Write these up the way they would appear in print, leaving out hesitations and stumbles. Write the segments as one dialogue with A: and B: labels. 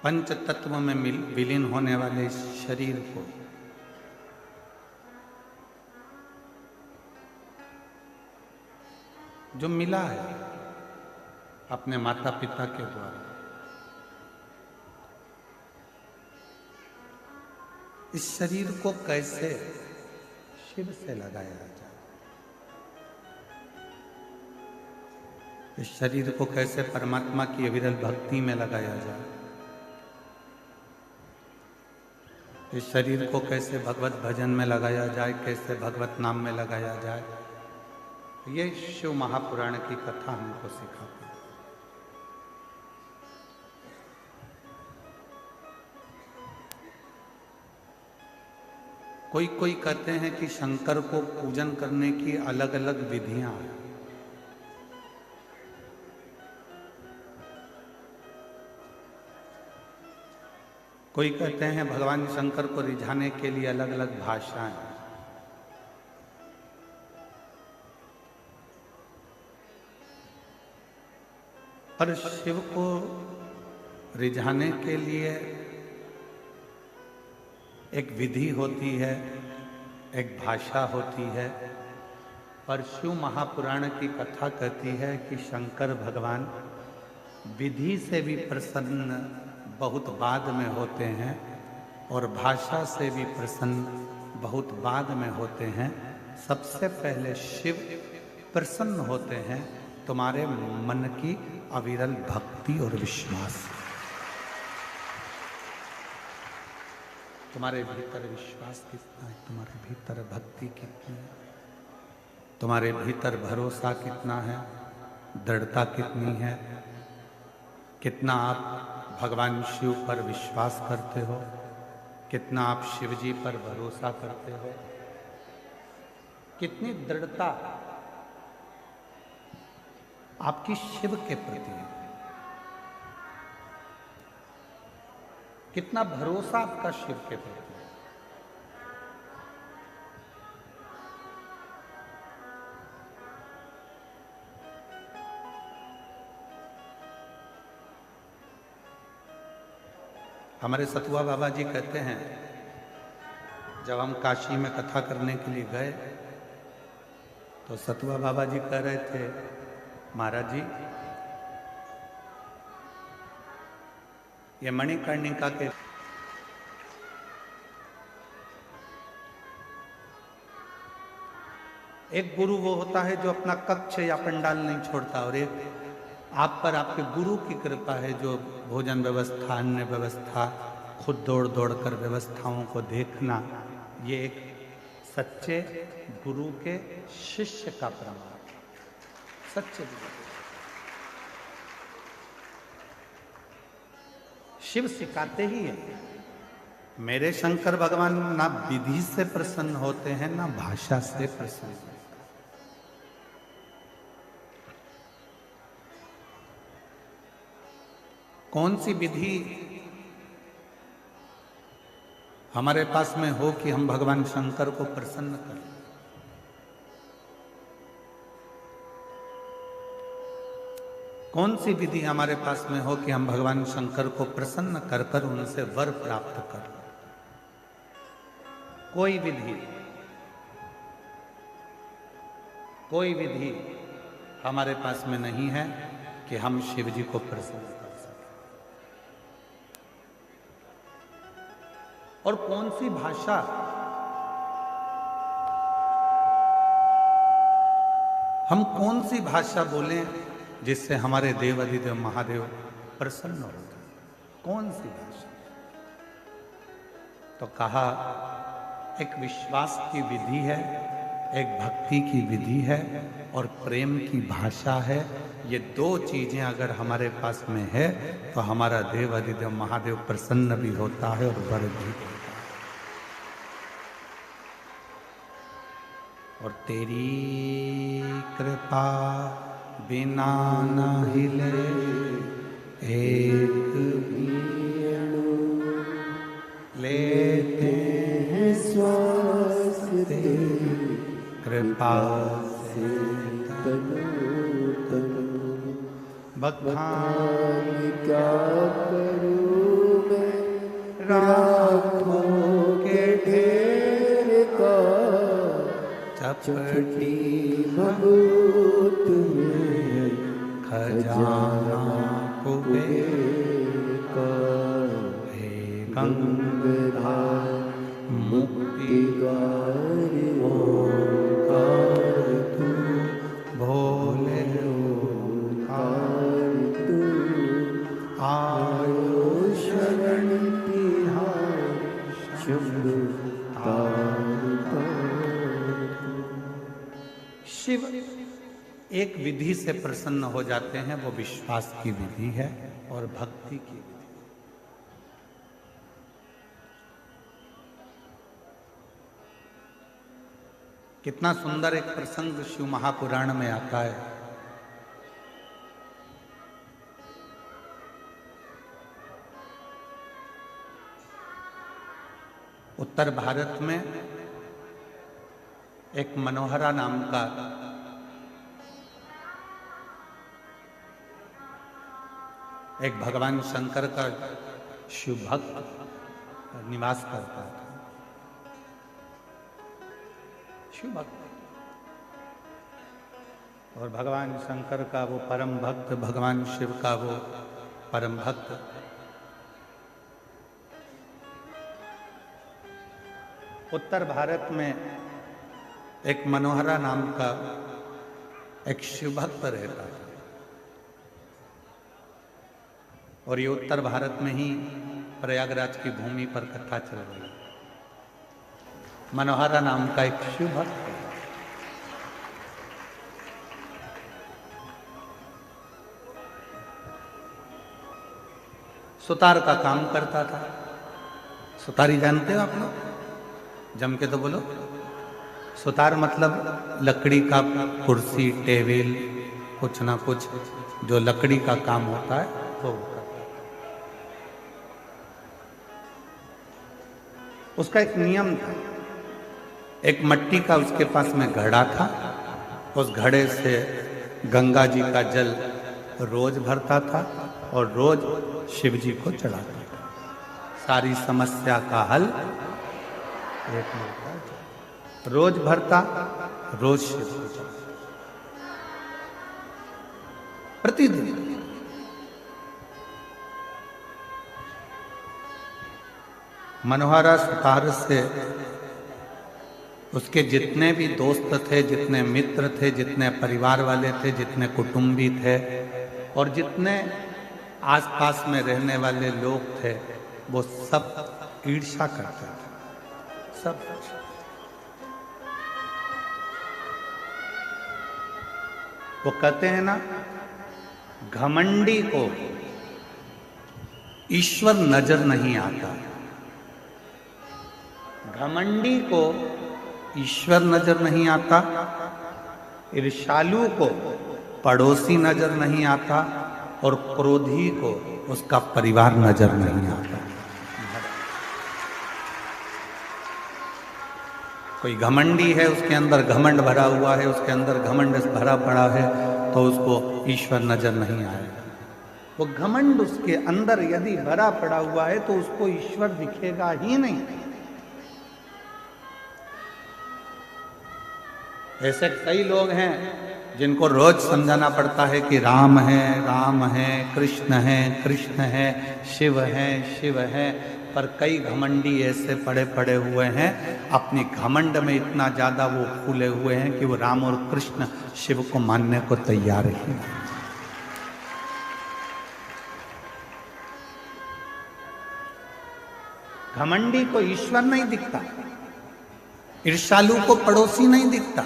A: पंच तत्व में विलीन होने वाले शरीर को जो मिला है अपने माता पिता के द्वारा, इस शरीर को कैसे शिव से लगाया जाए, इस शरीर को कैसे परमात्मा की अविरल भक्ति में लगाया जाए, इस शरीर को कैसे भगवत भजन में लगाया जाए, कैसे भगवत नाम में लगाया जाए, ये शिव महापुराण की कथा हमको सिखाती है। कोई कोई कहते हैं कि शंकर को पूजन करने की अलग अलग विधियां हैं। कोई कहते हैं भगवान शंकर को रिझाने के लिए अलग अलग भाषाएं हैं। पर शिव को रिझाने के लिए एक विधि होती है, एक भाषा होती है। पर शिव महापुराण की कथा कहती है कि शंकर भगवान विधि से भी प्रसन्न बहुत बाद में होते हैं और भाषा से भी प्रसन्न बहुत बाद में होते हैं। सबसे पहले शिव प्रसन्न होते हैं तुम्हारे मन की अविरल भक्ति और विश्वास, तुम्हारे भीतर विश्वास कितना है, तुम्हारे भीतर भक्ति कितनी है, तुम्हारे भीतर भरोसा कितना है, दृढ़ता कितनी है, कितना आप भगवान शिव पर विश्वास करते हो, कितना आप शिव जी पर भरोसा करते हो, कितनी दृढ़ता आपकी शिव के प्रति है, कितना भरोसा आपका शिव के प्रति है। हमारे सतुआ बाबा जी कहते हैं, जब हम काशी में कथा करने के लिए गए तो सतुआ बाबा जी कह रहे थे, महाराज जी ये मणिकर्णिका के एक गुरु वो होता है जो अपना कक्ष या पंडाल नहीं छोड़ता, और एक आप पर आपके गुरु की कृपा है जो भोजन व्यवस्था, अन्य व्यवस्था, खुद दौड़ दौड़ कर व्यवस्थाओं को देखना, ये एक सच्चे गुरु के शिष्य का प्रमाण, सच्चे गुरु। शिव सिखाते ही है, मेरे शंकर भगवान ना विधि से प्रसन्न होते हैं ना भाषा से प्रसन्न होते हैं। कौन सी विधि हमारे पास में हो कि हम भगवान शंकर को प्रसन्न करें? कौन सी विधि हमारे पास में हो कि हम भगवान शंकर को प्रसन्न कर कर उनसे वर प्राप्त करें? कोई विधि हमारे पास में नहीं है कि हम शिव जी को प्रसन्न कर सकें। और कौन सी भाषा हम कौन सी भाषा बोलें जिससे हमारे देव अधिदेव महादेव प्रसन्न हो जाए? कौन सी भाषा? तो कहा एक विश्वास की विधि है, एक भक्ति की विधि है और प्रेम की भाषा है। ये दो चीजें अगर हमारे पास में है तो हमारा देव अधिदेव महादेव प्रसन्न भी होता है और वर भी होता है। और तेरी कृपा बिना न हिले एक भी अणु, लेते हैं श्वास तेरी कृपा से तनु तनु। बखान क्या करूं
B: चपटी भभूत में
A: खजाना कुबेर का, हे गंगाधार मुक्ति द्वार ओंकार तू, भोले ओंकार तू, आयो शरण तिहार शंभु तार। शिव एक विधि से प्रसन्न हो जाते हैं, वो विश्वास की विधि है और भक्ति की विधि। कितना सुंदर एक प्रसंग शिव महापुराण में आता है। उत्तर भारत में एक मनोहरा नाम का एक भगवान शंकर का शिव भक्त निवास करता था। शिव भक्त और भगवान शंकर का वो परम भक्त, भगवान शिव का वो परम भक्त उत्तर भारत में एक मनोहरा नाम का एक शिव भक्त रहता था। और ये उत्तर भारत में ही प्रयागराज की भूमि पर कथा चल रही है। मनोहरा नाम का एक शिव भक्त है। सुतार का काम करता था। सुतारी जानते हो आप लोग? जम के तो बोलो। सुतार मतलब लकड़ी का कुर्सी टेबल कुछ ना कुछ जो लकड़ी का काम होता है वो होता है। उसका एक नियम था। एक मट्टी का उसके पास में घड़ा था। उस घड़े से गंगा जी का जल रोज भरता था और रोज शिव जी को चढ़ाता था। सारी समस्या का हल एक मिलता, रोज भरता, रोज शिव को चढ़ाता, प्रतिदिन। मनोहरा सुतार से उसके जितने भी दोस्त थे, जितने मित्र थे, जितने परिवार वाले थे, जितने कुटुंबी थे और जितने आसपास में रहने वाले लोग थे, वो सब ईर्ष्या करते थे। सब वो कहते हैं ना, घमंडी को ईश्वर नजर नहीं आता। घमंडी को ईश्वर नजर नहीं आता, ईर्ष्यालु को पड़ोसी नजर नहीं आता और क्रोधी को उसका परिवार नजर नहीं आता। कोई घमंडी है, उसके अंदर घमंड भरा हुआ है, उसके अंदर घमंड भरा पड़ा है, तो उसको ईश्वर नजर नहीं आएगा। वो घमंड उसके अंदर यदि भरा पड़ा हुआ है तो उसको ईश्वर दिखेगा ही नहीं। ऐसे कई लोग हैं जिनको रोज समझाना पड़ता है कि राम है, कृष्ण है, शिव है, पर कई घमंडी ऐसे पड़े हुए हैं, अपनी घमंड में इतना ज्यादा वो फूले हुए हैं कि वो राम और कृष्ण शिव को मानने को तैयार ही नहीं। घमंडी को ईश्वर नहीं दिखता, ईर्ष्यालु को पड़ोसी नहीं दिखता।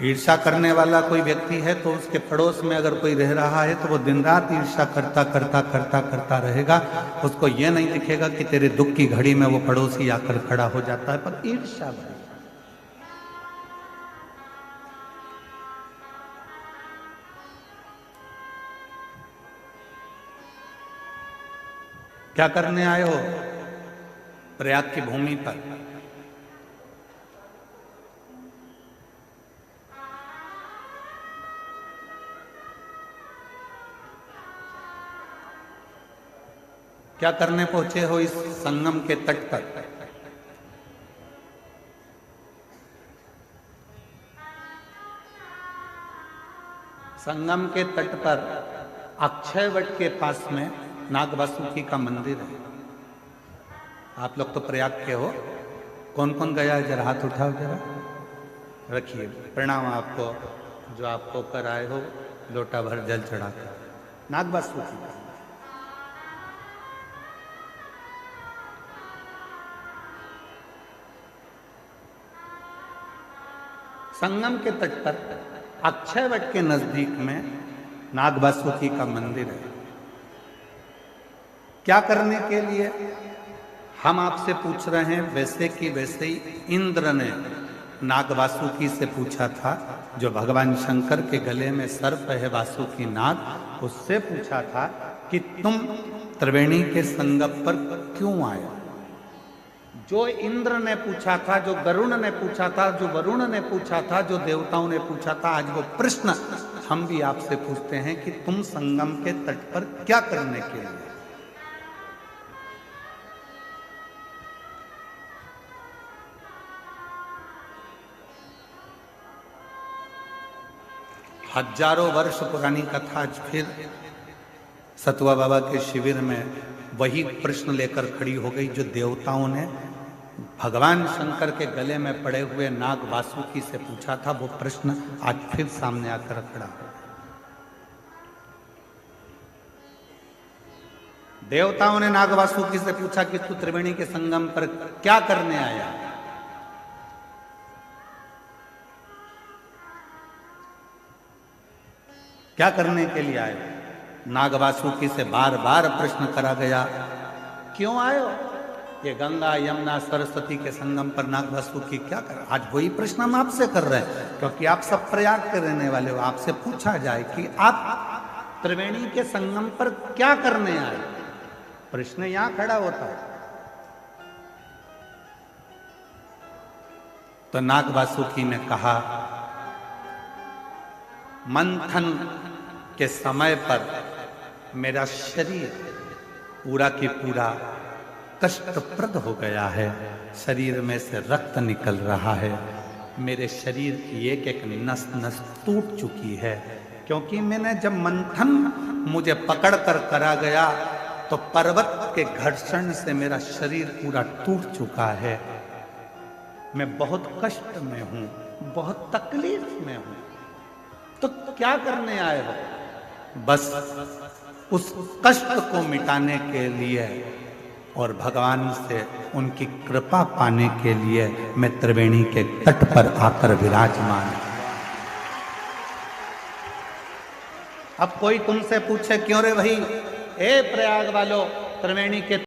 A: ईर्ष्या करने वाला कोई व्यक्ति है तो उसके पड़ोस में अगर कोई रह रहा है तो वो दिन रात ईर्ष्या करता रहेगा। उसको ये नहीं दिखेगा कि तेरे दुख की घड़ी में वो पड़ोसी आकर खड़ा हो जाता है, पर ईर्ष्या भरी। क्या करने आए हो प्रयाग की भूमि पर? क्या करने पहुंचे हो इस संगम के तट पर? संगम के तट पर अक्षय वट के पास में नाग वासुकी का मंदिर है। आप लोग तो प्रयाग के हो, कौन कौन गया है जरा हाथ उठाओ, जरा रखिए। प्रणाम आपको, जो आपको कर आए हो लोटा भर जल चढ़ाकर। नाग वासुकी संगम के तट पर अक्षय वट के नजदीक में नाग वासुकी का मंदिर है। क्या करने के लिए हम आपसे पूछ रहे हैं, वैसे कि वैसे ही इंद्र ने नाग वासुकी से पूछा था। जो भगवान शंकर के गले में सर्प है वासुकी नाग, उससे पूछा था कि तुम त्रिवेणी के संगम पर क्यों आए। जो इंद्र ने पूछा था, जो गरुण ने पूछा था, जो वरुण ने पूछा था, जो देवताओं ने पूछा था, आज वो प्रश्न हम भी आपसे पूछते हैं कि तुम संगम के तट पर क्या करने के लिए। हजारों वर्ष पुरानी कथा आज फिर सतुआ बाबा के शिविर में वही प्रश्न लेकर खड़ी हो गई, जो देवताओं ने भगवान शंकर के गले में पड़े हुए नाग वासुकी से पूछा था। वो प्रश्न आज फिर सामने आकर खड़ा हो। देवताओं ने नाग वासुकी से पूछा कि तू त्रिवेणी के संगम पर क्या करने आया। क्या करने के लिए आए। नाग वासुकी से बार बार प्रश्न करा गया, क्यों आए हो। ये गंगा यमुना सरस्वती के संगम पर नाग वासुकी क्या कर। आज वही प्रश्न हम आपसे कर रहे हैं, क्योंकि आप सब प्रयाग के रहने वाले हो। आपसे पूछा जाए कि आप त्रिवेणी के संगम पर क्या करने आए, प्रश्न यहां खड़ा होता है। तो नाग वासुकी ने कहा, मंथन के समय पर मेरा शरीर पूरा की पूरा कष्टप्रद हो गया है। शरीर में से रक्त निकल रहा है। मेरे शरीर की एक एक नस नस टूट चुकी है, क्योंकि मैंने जब मंथन मुझे पकड़ कर करा गया तो पर्वत के घर्षण से मेरा शरीर पूरा टूट चुका है। मैं बहुत कष्ट में हूं, बहुत तकलीफ में हूं। तो क्या करने आए हो। बस उस कष्ट को मिटाने के लिए और भगवान से उनकी कृपा पाने के लिए मैं त्रिवेणी के तट पर आकर विराजमान। अब कोई तुमसे पूछे, क्यों रे भाई, ए प्रयाग वालों, त्रिवेणी के